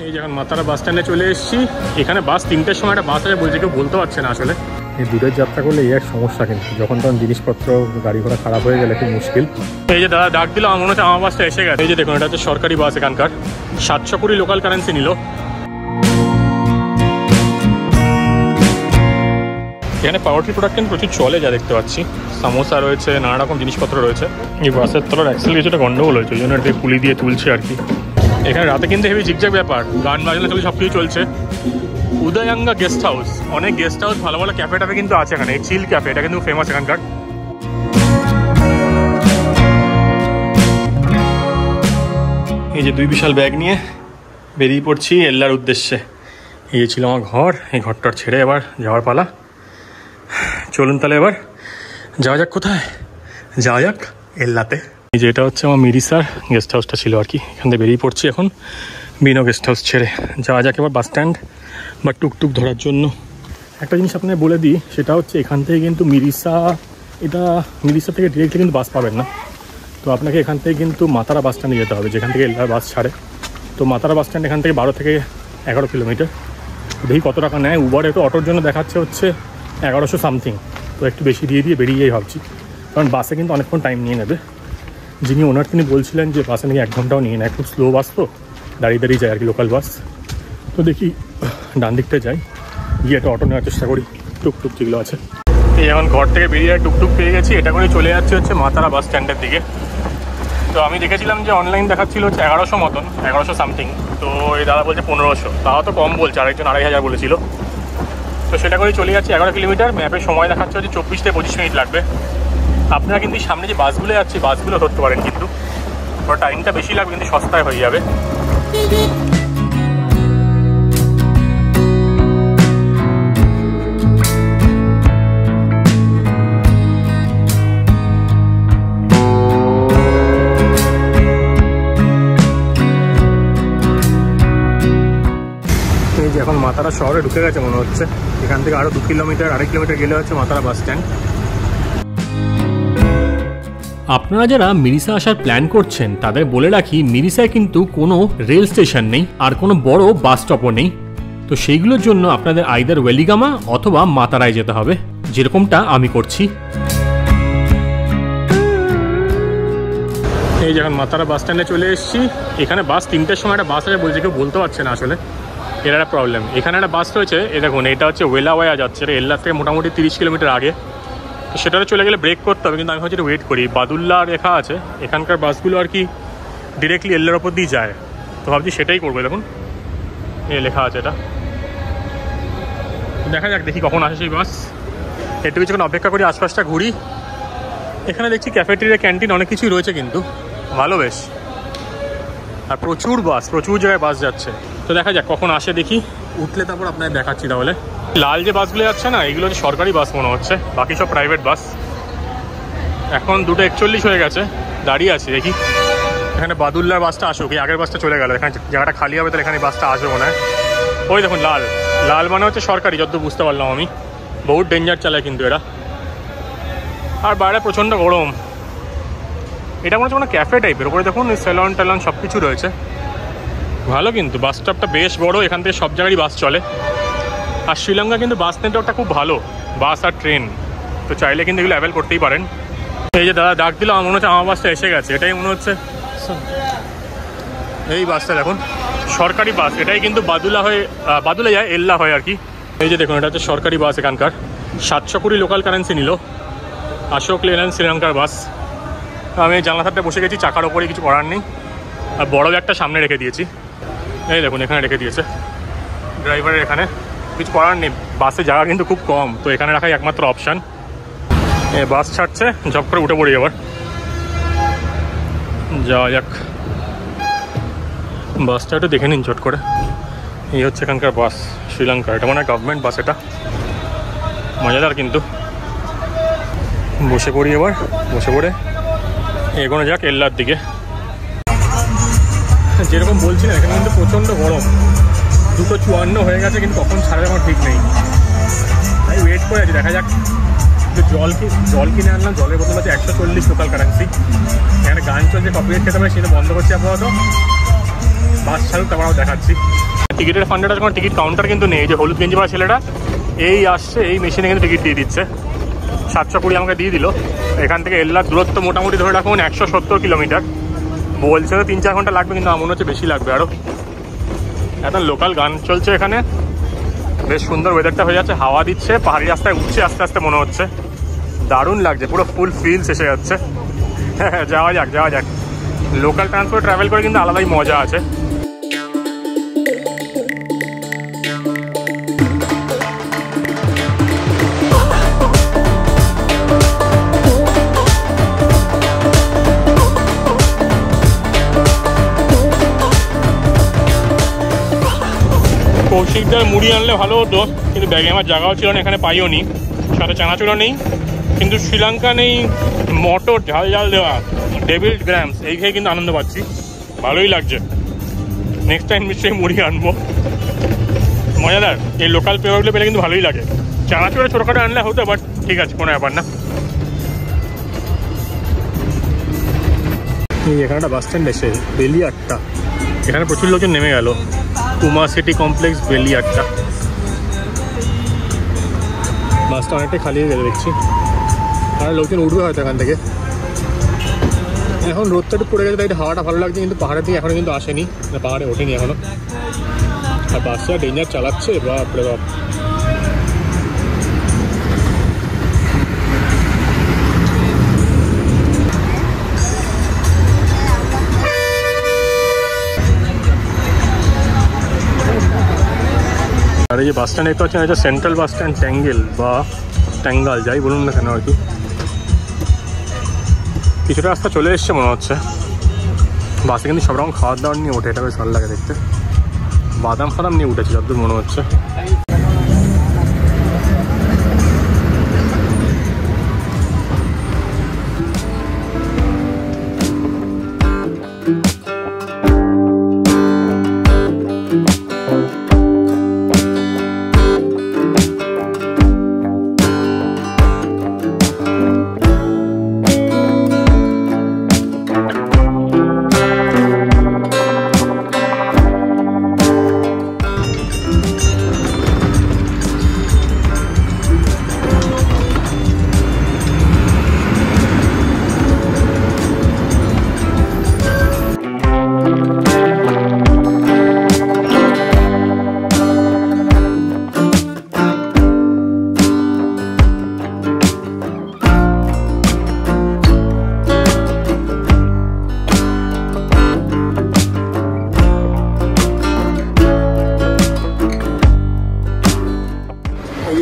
এই যখন মাতারা বাস স্ট্যান্ডে চলে এসেছি, এখানে বাস 3টের সময় একটা বাস আছে বলছে, কেউ বলতে পারছে না আসলে। এই দূরের যাত্রা করলে এই এক সমস্যা, কিন্তু যখন তখন জিনিসপত্র গাড়ি ঘোড়া খারাপ হয়ে গেলে খুব মুশকিল। এই যে দাদা ডাক দিল, আমার মনে হচ্ছে আমার বাসটা এসে গেছে। এই যে দেখুন, এটা হচ্ছে সরকারি বাস, এখানকার 720 লোকাল কারেন্সি নিল। এখানে পাওয়ারটি প্রোডাক্ট কিন্তু প্রচুর চলে, যা দেখতে পাচ্ছি। সামোসা রয়েছে, নানা রকম জিনিসপত্র রয়েছে। এই বাসের তলার অ্যাক্সেল কিছুটা গন্ডগোল হয়েছে, ওই জন্য এটাকে পুলি দিয়ে তুলছে আর কি। এখানে রাতে কিন্তু হেভি জিগজ্যাগ ব্যাপার, গান বাজনা চলে, সব কিছু চলছে। উদয়াঙ্গা গেস্ট হাউস, অনেক গেস্ট হাউস, ভালো ভালো ক্যাফে টাফে কিন্তু আছে এখানে। এই চিল ক্যাফে, এটা কিন্তু ফেমাস এখানকার। এই যে 2 বিশাল ব্যাগ নিয়ে বেরিয়ে পড়ছি এল্লার উদ্দেশ্যে। এই ছিল আমার ঘর, এই ঘরটার ছেড়ে এবার যাওয়ার পালা। চলুন তাহলে এবার যাওয়া যাক। কোথায় যাওয়া যাক? এল্লাতে। এই যে এটা হচ্ছে আমার মিরিসার গেস্ট হাউসটা ছিল আর কি। এখান থেকে বেরিয়ে পড়ছি এখন বিনো গেস্ট হাউস ছেড়ে। যাওয়া যাক এবার বাস স্ট্যান্ড বা টুকটুক ধরার জন্য। একটা জিনিস আপনাকে বলে দিই, সেটা হচ্ছে এখান থেকে কিন্তু মিরিসা থেকে ডিরেক্টলি কিন্তু বাস পাবেন না। তো আপনাকে এখান থেকে কিন্তু মাতারা বাস স্ট্যান্ডে যেতে হবে, যেখান থেকে এল্লার বাস ছাড়ে। তো মাতারা বাস স্ট্যান্ড এখান থেকে 12 থেকে 11 কিলোমিটার। দেখি কত টাকা নেয়। উবারে তো অটোর জন্য দেখাচ্ছে হচ্ছে 1100 সামথিং। তো একটু বেশি দিয়ে বেরিয়েই ভাবছি, কারণ বাসে কিন্তু অনেকক্ষণ টাইম নিয়ে নেবে। যিনি ওনার তিনি বলছিলেন যে বাসে নাকি 1 ঘন্টাও নিয়ে নেয়, খুব স্লো বাস, তো দাঁড়িয়ে যায় আর কি, লোকাল বাস। তো দেখি ডান দিকটা যাই, গিয়ে একটা অটো নেওয়ার চেষ্টা করি, টুকটুক যেগুলো আছে। এই এখন ঘর থেকে বেরিয়ে টুকটুক পেয়ে গেছি, এটা করে চলে যাচ্ছে হচ্ছে মাতারা বাস স্ট্যান্ডের দিকে। তো আমি দেখেছিলাম যে অনলাইন দেখাচ্ছিল হচ্ছে 1100 মতন, 1100 সামথিং। তো এই দাদা বলছে 1500, তাও তো কম বলছে, আরেকজন 2500 বলেছিল। তো সেটা করে চলে যাচ্ছে 11 কিলোমিটার। ম্যাপে সময় দেখাচ্ছে হচ্ছে 24 থেকে 25 মিনিট লাগবে। আপনারা কিন্তু সামনে যে বাসগুলো যাচ্ছে, বাসগুলো ধরতে পারেন, কিন্তু টাইমটা বেশি লাগবে, কিন্তু সস্তায় হয়ে যাবে। এখন মাতারা শহরে ঢুকে গেছে মনে হচ্ছে। এখান থেকে আরো 2 কিলোমিটার, 2.5 কিলোমিটার গেলে হচ্ছে মাতারা বাস স্ট্যান্ড। আপনারা যারা মিরিসা আসার প্ল্যান করছেন তাদের বলে রাখি, মিরিসায় কিন্তু কোনো রেল স্টেশন নেই, আর কোনো বড় বাস স্টপও নেই। তো সেইগুলোর জন্য আপনাদের আইদার ওয়েলিগামা অথবা মাতারায় যেতে হবে, যেরকমটা আমি করছি। এই যখন মাতারা বাস স্ট্যান্ডে চলে এসেছি, এখানে বাস 3টের সময় একটা বাস আছে বলছে, কেউ বলতে পারছে না আসলে। এর একটা প্রবলেম। এখানে একটা বাস রয়েছে, এ দেখুন, এটা হচ্ছে ওয়েলাওয়া যাচ্ছে, এটা এল্লার থেকে মোটামুটি 30 কিলোমিটার আগে। তো সেটাতে চলে গেলে ব্রেক করতে হবে, কিন্তু আমি হচ্ছে ওয়েট করি। বাদুল্লা লেখা আছে, এখানকার বাসগুলো আর কি ডিরেক্টলি এল্লার ওপর দিয়ে যায়। তো ভাবছি সেটাই করবো। দেখুন এ লেখা আছে, এটা দেখা যাক, দেখি কখন আসে সেই বাস। একটু কিছুক্ষণ অপেক্ষা করি, আশপাশটা ঘুরি। এখানে দেখছি ক্যাফেটেরিয়া, ক্যান্টিন, অনেক কিছুই রয়েছে, কিন্তু ভালো বেশ। আর প্রচুর বাস, প্রচুর জায়গায় বাস যাচ্ছে। তো দেখা যাক কখন আসে, দেখি। উঠলে তারপর আপনাদের দেখাচ্ছি। তাহলে লাল যে বাসগুলো যাচ্ছে না, এগুলো হচ্ছে সরকারি বাস মনে হচ্ছে, বাকি সব প্রাইভেট বাস। এখন 2:41 হয়ে গেছে, দাঁড়িয়ে আছে, দেখি এখানে বাদুল্লার বাসটা আসুক। এই আগের বাসটা চলে গেল, এখানে জায়গাটা খালি হবে, তাহলে এখানে বাসটা আসবে মনে হয়। ওই দেখুন লাল, লাল মানে হচ্ছে সরকারি, যত বুঝতে পারলাম আমি। বহুত ডেঞ্জার চালায় কিন্তু এরা। আর বাইরে প্রচণ্ড গরম। এটা মনে হচ্ছে কোনো ক্যাফে টাইপের। ওপরে দেখুন সেলন টেলন সব কিছু রয়েছে, ভালো। কিন্তু বাস স্টপটা বেশ বড়, এখান থেকে সব জায়গারই বাস চলে। আর শ্রীলঙ্কা কিন্তু বাস নেটওয়ার্কটা খুব ভালো, বাস আর ট্রেন। তো চাইলে কিন্তু এগুলো অ্যাভেল করতেই পারেন। এই যে দাদা ডাক দিল, আমার মনে হচ্ছে আমার বাসটা এসে গেছে, এটাই মনে হচ্ছে। এই বাসটা দেখুন, সরকারি বাস। এটাই কিন্তু বাদুলা যায় এল্লা হয় আর কি। এই যে দেখুন, এটা হচ্ছে সরকারি বাস এখানকার। 720 লোকাল কারেন্সি নিল। অশোক লেল্যান্ড শ্রীলঙ্কার বাস। আমি জানলা ধারটা বসে গেছি, চাকার ওপরে, কিছু করার নেই। আর বড় ব্যাগটা সামনে রেখে দিয়েছি, এই দেখুন এখানে রেখে দিয়েছে ড্রাইভারের। এখানে কিছু করার নেই, বাসে জায়গা কিন্তু খুব কম, তো এখানে রাখাই একমাত্র অপশান। বাস ছাড়ছে, ঝপ করে উঠে পড়ি এবার, যাওয়া যাক। বাসটা একটু দেখে নিন চট করে। এই হচ্ছে এখানকার বাস, শ্রীলঙ্কা। এটা মনে হয় গভর্নমেন্ট বাস, এটা মজাদার কিন্তু। বসে পড়ি এবার, বসে পড়ে এগোনো যাক এল্লার দিকে। যেরকম বলছি না, এখানে কিন্তু প্রচণ্ড গরম। 2:54 হয়ে গেছে, কিন্তু কখন ছাড়বে আমার ঠিক নেই। তাই ওয়েট করে আছি, দেখা যাক। জল কিনে আনলাম, জলের বোতল আছে 140 লোকাল কারেন্সি। এখানে গান চলছে, কপিরাইট খেতে পারে, সেটা বন্ধ করছি আপাতত। বাস ছাড়ুক তারপর দেখাচ্ছি। টিকিটের ফান্ডেটা কোনো টিকিট কাউন্টার কিন্তু নেই, যে হলুদ গেঞ্জি পরা ছেলেটা এই আসছে, এই মেশিনে কিন্তু টিকিট দিয়ে দিচ্ছে। 720 আমাকে দিয়ে দিল। এখান থেকে এল্লার দূরত্ব মোটামুটি ধরে রাখুন 170 কিলোমিটার। বলছে তো 3-4 ঘন্টা লাগবে, কিন্তু আমার মনে হচ্ছে বেশি লাগবে আরও। এখন লোকাল গান চলছে এখানে, বেশ সুন্দর ওয়েদারটা হয়ে যাচ্ছে, হাওয়া দিচ্ছে, পাহাড়ি রাস্তায় উঠছে আস্তে আস্তে মনে হচ্ছে, দারুণ লাগছে, পুরো ফুল ফিলস এসে যাচ্ছে। যাওয়া যাক যাওয়া যাক। লোকাল ট্রান্সপোর্ট ট্রাভেল করে কিন্তু আলাদাই মজা আছে। কৌশিকদার মুড়ি আনলে ভালো হতো, কিন্তু ব্যাগে আমার জায়গাও ছিল না, এখানে পাইও নি। সাথে চানাচুরও নেই, কিন্তু শ্রীলঙ্কা নেই মটর ঝাল ঝাল দেওয়া ডেভিল্ড গ্রামস, এই খেয়ে কিন্তু আনন্দ পাচ্ছি, ভালোই লাগছে। নেক্সট টাইম নিশ্চয়ই মুড়ি আনবো, মজাদার। এই লোকাল পেপারগুলো পেলে কিন্তু ভালোই লাগে। চানাচুরে ছোটোখাটো আনলে হতো, বাট ঠিক আছে, কোনো ব্যাপার না। এখানে একটা বাস স্ট্যান্ড এসে বেলিয়াট্টা, এখানে প্রচুর লোকজন নেমে গেল। কুমা সিটি কমপ্লেক্স বেলিয়াট্টা। বাসটা অনেকটাই খালি হয়ে গেছে দেখছি, আর লোকজন উঠবে হয়তো এখান থেকে। এখন রোদটা একটু পড়ে গেছে, তাই হাওয়াটা ভালো লাগছে, কিন্তু পাহাড়ের দিকে এখনো কিন্তু আসেনি, পাহাড়ে ওঠেনি এখনো। আর বাসটা ডেঞ্জার চালাচ্ছে, বাপরে বাপ। আর এই যে বাস স্ট্যান্ড দেখতে পাচ্ছেন, এটা সেন্ট্রাল বাস স্ট্যান্ড ট্যাঙ্গেল বা ট্যাঙ্গাল, যাই বলুন না কেন আর কি। কিছুটা রাস্তা চলে এসছে মনে হচ্ছে। বাসে কিন্তু সব রকম খাবার দাবার নিয়ে ওঠে, এটা বেশ ভালো লাগে দেখতে। বাদাম ফাদাম নিয়ে উঠেছে যতদূর মনে হচ্ছে।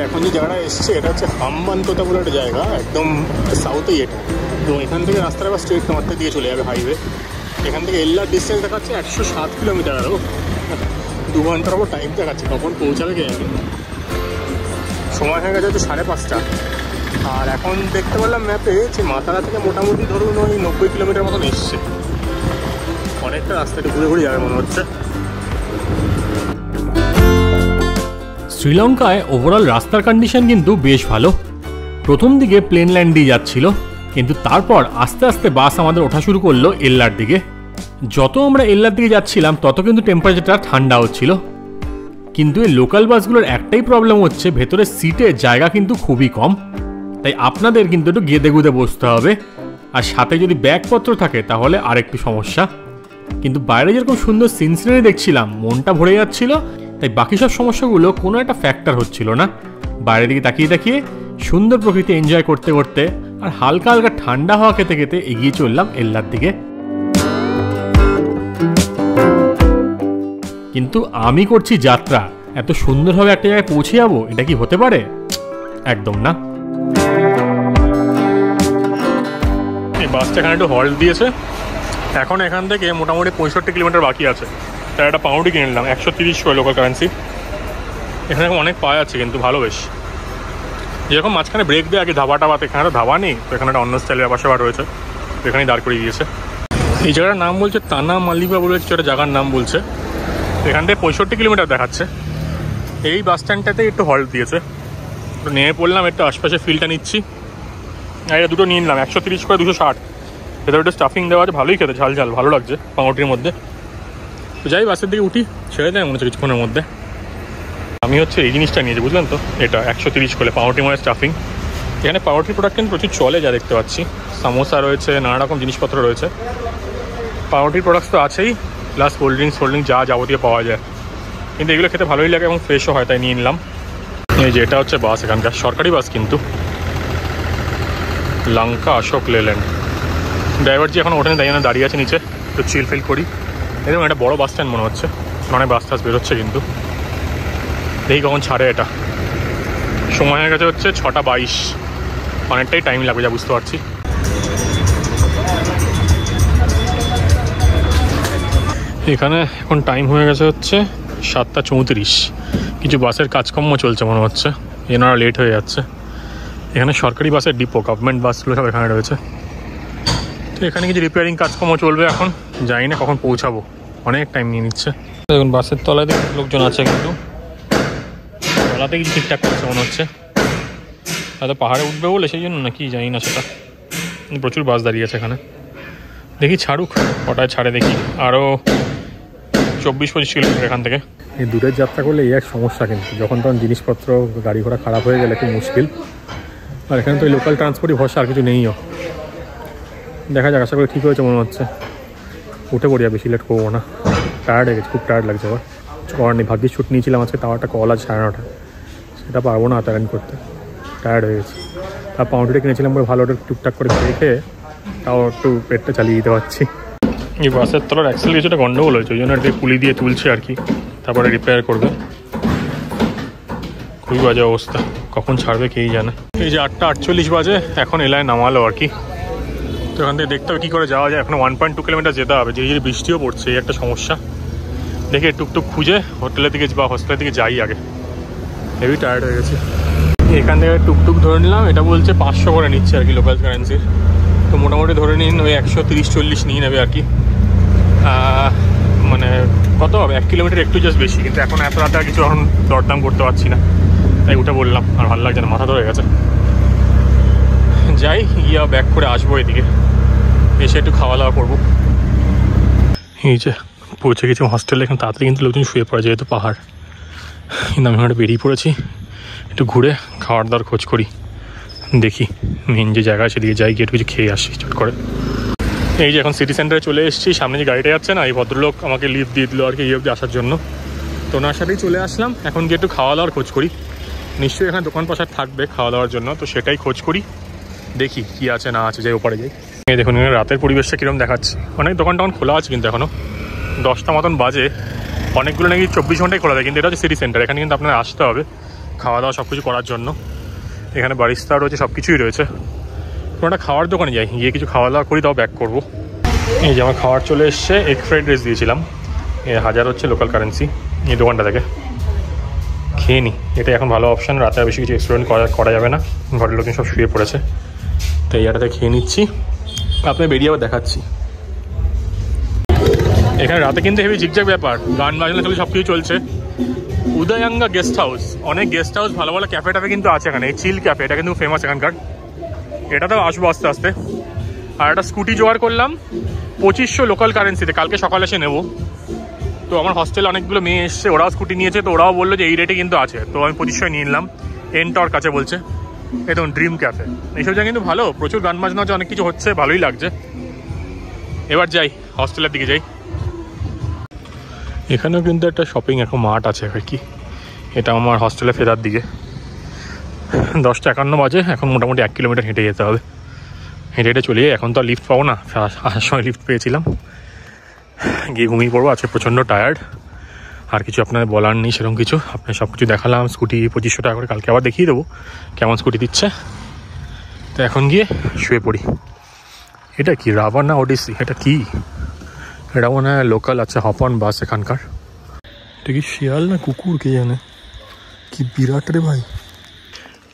এখন যে জায়গাটা এসছে এটা হচ্ছে হাম্বানতোটা বলে একটা জায়গা, একদম সাউথেই এটা। এবং এখান থেকে রাস্তাটা বা স্ট্রেট নর্থে দিয়ে চলে যাবে হাইওয়ে। এখান থেকে এল্লার ডিস্টেন্স দেখাচ্ছে 107 কিলোমিটার, আরও 2 ঘন্টার ওপর টাইম দেখাচ্ছে, কখন পৌঁছাবে কে যাবে। সময় হয়ে গেছে হচ্ছে 5:30। আর এখন দেখতে পেলাম ম্যাপে যে মাতারা থেকে মোটামুটি ধরুন ওই 90 কিলোমিটার মতন এসছে। অনেকটা রাস্তাটা ঘুরে ঘুরে যাবে মনে হচ্ছে। শ্রীলঙ্কায় ওভারঅল রাস্তার কন্ডিশন কিন্তু বেশ ভালো। প্রথম দিকে প্লেন ল্যান্ড দিয়ে যাচ্ছিল, কিন্তু তারপর আস্তে আস্তে বাস আমাদের ওঠা শুরু করলো এল্লার দিকে। যত আমরা এল্লার দিকে যাচ্ছিলাম তত কিন্তু টেম্পারেচারটা ঠান্ডা হচ্ছিল। কিন্তু এই লোকাল বাসগুলোর একটাই প্রবলেম হচ্ছে, ভেতরের সিটে জায়গা কিন্তু খুবই কম, তাই আপনাদের কিন্তু একটু গেদে গুদে বসতে হবে। আর সাথে যদি ব্যাগপত্র থাকে তাহলে আরেকটু সমস্যা। কিন্তু বাইরে যেরকম সুন্দর সিনসিনারি দেখছিলাম, মনটা ভরে যাচ্ছিল, তাই বাকি সব সমস্যাগুলো কোনো একটা ফ্যাক্টর হচ্ছিল না। বাইরের দিকে তাকিয়ে তাকিয়ে সুন্দর প্রকৃতি এনজয় করতে করতে আর হালকা হালকা ঠান্ডা হাওয়া খেতে খেতে এগিয়ে চললাম এল্লার দিকে। কিন্তু আমি করছি যাত্রা, এত সুন্দরভাবে একটা জায়গায় পৌঁছে যাবো, এটা কি হতে পারে? একদম না। এই বাসটা এখানে একটু হল্ট দিয়েছে। এখন এখান থেকে মোটামুটি 65 কিলোমিটার বাকি আছে। তার একটা পাউরুটি কিনে নিলাম, 130 করে লোকাল কারেন্সি। এখানে অনেক পাওয়া যাচ্ছে কিন্তু ভালো বেশ। যেরকম মাঝখানে ব্রেক দেয় আগে ধাবা টাবাতে, এখানে তো ধাবা নেই, তো এখানে একটা অন্য স্টাইলের ব্যাপার স্যাপার রয়েছে, এখানেই দাঁড় করিয়ে দিয়েছে। এই জায়গাটার নাম বলছে তানা মালিবা বলে একটা জায়গার নাম বলছে। এখান থেকে 65 কিলোমিটার দেখাচ্ছে। এই বাস স্ট্যান্ডটাতে একটু হল্ট দিয়েছে, একটু নেমে পড়লাম, একটু আশপাশে ফিলটা নিচ্ছি। আর এটা দুটো নিয়ে নিলাম, 130 করে 260। ভেতরে একটু স্টাফিং দেওয়া আছে, ভালোই খেতে, ঝাল ঝাল ভালো লাগছে পাউরুটির মধ্যে। তো যাই বাসের দিকে উঠি, ছেড়ে দেয় মনে হচ্ছে কিছুক্ষণের মধ্যে। আমি হচ্ছে এই জিনিসটা নিয়েছি, বুঝলেন তো, এটা 130 করে পাউরুটি মানে স্টাফিং। এখানে পাউরুটির প্রোডাক্ট কিন্তু প্রচুর চলে, যা দেখতে পাচ্ছি। সামোসা রয়েছে, নানা রকম জিনিসপত্র রয়েছে। পাউরুটির প্রোডাক্টস তো আছেই, প্লাস কোল্ড ড্রিঙ্কস যা যাবতীয় পাওয়া যায়। কিন্তু এগুলো খেতে ভালোই লাগে এবং ফ্রেশও হয়, তাই নিয়ে নিলাম। এই যে এটা হচ্ছে বাস, এখানকার সরকারি বাস কিন্তু, লঙ্কা অশোক লেল্যান্ড। ড্রাইভারজি এখন ওঠেন, তাই জন্য দাঁড়িয়ে আছে নিচে, একটু চিল ফিল করি। এরকম একটা বড় বাস স্ট্যান্ড মনে হচ্ছে, অনেক বাস টাস বেরোচ্ছে কিন্তু। দেখি কখন ছাড়ে। এটা সময় হয়ে গেছে হচ্ছে 6:22, অনেকটাই টাইম লাগবে যা বুঝতে পারছি। এখানে এখন টাইম হয়ে গেছে হচ্ছে 7:34। কিছু বাসের কাজকর্ম চলছে মনে হচ্ছে, এনারা লেট হয়ে যাচ্ছে। এখানে সরকারি বাসের ডিপো, গভর্নমেন্ট বাসগুলো সব এখানে রয়েছে। তো এখানে কিছু রিপেয়ারিং কাজকর্ম চলবে এখন, জানি না কখন পৌঁছাবো, অনেক টাইম নিয়ে নিচ্ছে। দেখুন বাসের তলায় দেখুন লোকজন আছে, কিন্তু তলাতে কিছু ঠিকঠাক করছে মনে হচ্ছে, হয়তো পাহাড়ে উঠবে বলে সেই জন্য, নাকি জানি না সেটা। প্রচুর বাস দাঁড়িয়ে আছে এখানে, দেখি ছাড়ুক, কটায় ছাড়ে দেখি। আরও 24-25 কিলোমিটার এখান থেকে। এই দূরের যাত্রা করলে এই এক সমস্যা, কিন্তু যখন তখন জিনিসপত্র গাড়ি ঘোড়া খারাপ হয়ে গেলে খুব মুশকিল। আর এখানে তো এই লোকাল ট্রান্সপোর্টই ভরসা, আর কিছু নেইও। দেখা যাক, আশা করি ঠিক হয়েছে মনে হচ্ছে। উঠে পড়ি, বেশি লেট করবো না, টায়ার্ড হয়ে গেছে, খুব টায়ার্ড লাগছে। আবার করার নেই, ভাগ্যিস ছুটি নিয়েছিলাম আজকে, তাও একটা কল আছে 9:30, সেটা পারবো না অ্যাটেন্ড করতে, টায়ার্ড হয়ে গেছে। আর পাউরুটিটা কিনেছিলাম বলে ভালো টুকটাক করে খেয়ে তাও একটু পেটটা চালিয়ে দিতে পারছি। এই বাসের তলার অ্যাক্সেল কিছুটা গন্ডগোল হয়েছে, ওই জন্য একটু পুলি দিয়ে তুলছে আর কি, তারপরে রিপেয়ার করবে। খুবই বাজে অবস্থা, কখন ছাড়বে কেই জানে। এই যে 8:48 বাজে, এখন এলায় নামালো আর কি। তো এখান থেকে দেখতে হবে কী করে যাওয়া যায়। এখন 1.2 কিলোমিটার যেতে হবে, যে বৃষ্টিও পড়ছে, এই একটা সমস্যা। দেখে টুকটুক খুঁজে হোটেলের দিকে বা হস্টেলের দিকে যাই আগে, হেভি টায়ার্ড হয়ে গেছে। এখান থেকে টুকটুক ধরে নিলাম, এটা বলছে 500 করে নিচ্ছে আর কি লোকাল কারেন্সির। তো মোটামুটি ধরে নিন ওই 130-140 নিয়ে নেবে আর কি। মানে কত হবে, 1 কিলোমিটার একটু জাস্ট বেশি। কিন্তু এখন এত রাতে আর কিছু এখন দরদাম করতে পারছি না, তাই উঠে বললাম। আর ভালো লাগছে না, মাথা ধরে গেছে। যাই, গিয়ে ব্যাক করে আসবো এদিকে, এসে একটু খাওয়া দাওয়া করবো। এই যে পৌঁছে গেছি হস্টেলে। এখন তাড়াতাড়ি কিন্তু লোকজন শুয়ে পড়ে, যেহেতু পাহাড়। কিন্তু আমি ওখানে বেরিয়ে পড়েছি, একটু ঘুরে খাওয়ার দাওয়ার খোঁজ করি, দেখি মেন যে জায়গা সেদিকে যাই, গিয়ে একটু কিছু খেয়ে আসি চট করে। এই যে এখন সিটি সেন্টারে চলে এসেছি, সামনে যে গাড়িটা যাচ্ছে না, এই ভদ্রলোক আমাকে লিফট দিয়ে দিল আর কি, এই অবধি আসার জন্য। তো ওনার সাথেই চলে আসলাম। এখন গিয়ে একটু খাওয়া দাওয়ার খোঁজ করি, নিশ্চয়ই এখানে দোকান পাশার থাকবে খাওয়া দাওয়ার জন্য, তো সেটাই খোঁজ করি, দেখি কি আছে না আছে, যাই ওপারে যাই। এই দেখুন রাতের পরিবেশটা কীরকম দেখাচ্ছে। অনেক দোকান টোকান খোলা আছে কিন্তু এখনও 10টা মতন বাজে। অনেকগুলো নাকি 24 ঘন্টায় খোলা থাকে, কিন্তু এটা হচ্ছে সিটি সেন্টার, এখানে কিন্তু আপনার আসতে হবে খাওয়া দাওয়া সব কিছু করার জন্য। এখানে বারিস্তা রয়েছে, সব কিছুই রয়েছে। কোনো খাওয়ার দোকানে যাই, গিয়ে কিছু খাওয়া দাওয়া করি, তাও ব্যাক করবো। এই যে আমার খাওয়ার চলে এসছে, এগ ফ্রাইড রাইস দিয়েছিলাম, 1000 হচ্ছে লোকাল কারেন্সি। এই দোকানটা থেকে খেয়ে নিই, এটা এখন ভালো অপশান। রাতে বেশি কিছু এক্সপেরিমেন্ট করা যাবে না, ঘরের লোকজন সব শুয়ে পড়েছে, তাই এটাতে খেয়ে নিচ্ছি। আপনার বেরিয়ে আবার দেখাচ্ছি। এখানে রাতে কিন্তু হেভি ঝিকঝাক ব্যাপার, গান বাজনা চলে, সব কিছু চলছে। উদয়াঙ্গা গেস্ট হাউস, অনেক গেস্ট হাউস, ভালো ভালো ক্যাফে ট্যাফে কিন্তু আছে এখানে। এই চিল ক্যাফে, এটা কিন্তু ফেমাস এখানকার, এটাতেও আসবো আস্তে আস্তে। আর একটা স্কুটি জোগাড় করলাম 2500 লোকাল কারেন্সিতে, কালকে সকালে এসে নেবো। তো আমার হস্টেলে অনেকগুলো মেয়ে এসছে, ওরাও স্কুটি নিয়েছে, তো ওরাও বললো যে এই রেটে কিন্তু আছে, তো আমি 2500 নিয়ে নিলাম। এনটর কাছে বলছে, এই দেখুন ড্রিম ক্যাফে, এইসব জায়গা কিন্তু ভালো, প্রচুর গান বাজনা হচ্ছে, অনেক কিছু হচ্ছে, ভালোই লাগছে। এবার যাই হস্টেলের দিকে যাই। এখানেও কিন্তু একটা শপিং এখন মার্ট আছে আর কি, এটা আমার হস্টেলে ফেরার দিকে। 10:51 বাজে, এখন মোটামুটি 1 কিলোমিটার হেঁটে যেতে হবে। হেঁটে হেঁটে চলে যাই, এখন তো আর লিফট পাবো না, আসার সময় লিফট পেয়েছিলাম। গিয়ে ঘুমিয়ে পড়বো, আজকে প্রচণ্ড টায়ার্ড। আর কিছু আপনাদের বলার নেই সেরকম কিছু, আপনার সব কিছু দেখালাম। স্কুটি 2500 টাকা করে, কালকে আবার দেখিয়ে দেবো কেমন স্কুটি দিচ্ছে। তো এখন গিয়ে শুয়ে পড়ি। এটা কি রাভার না ওডিসি, এটা কি? এটা মনে হয় লোকাল আছে, হপন বাস এখানকার। এটা কি শিয়াল না কুকুর কে জানে, কি বিরাট রে ভাই।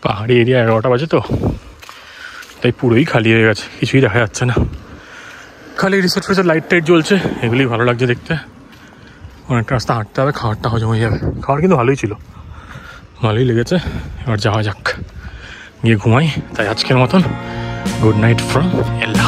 পাহাড়ি এরিয়া, 11টা বাজে তো, তাই পুরোই খালি হয়ে গেছে, কিছুই দেখা যাচ্ছে না, খালি রিসোর্ট ফিসোর্ট লাইট টাইট জ্বলছে, এগুলোই ভালো লাগছে দেখতে। অনেকটা রাস্তা হাঁটতে হবে, খাবারটা হজম হয়ে যাবে। খাবার কিন্তু ভালোই ছিল, ভালোই লেগেছে। এবার যাওয়া যাক, গিয়ে ঘুমাই। তাই আজকের মতন গুড নাইট ফ্রম এল্লা।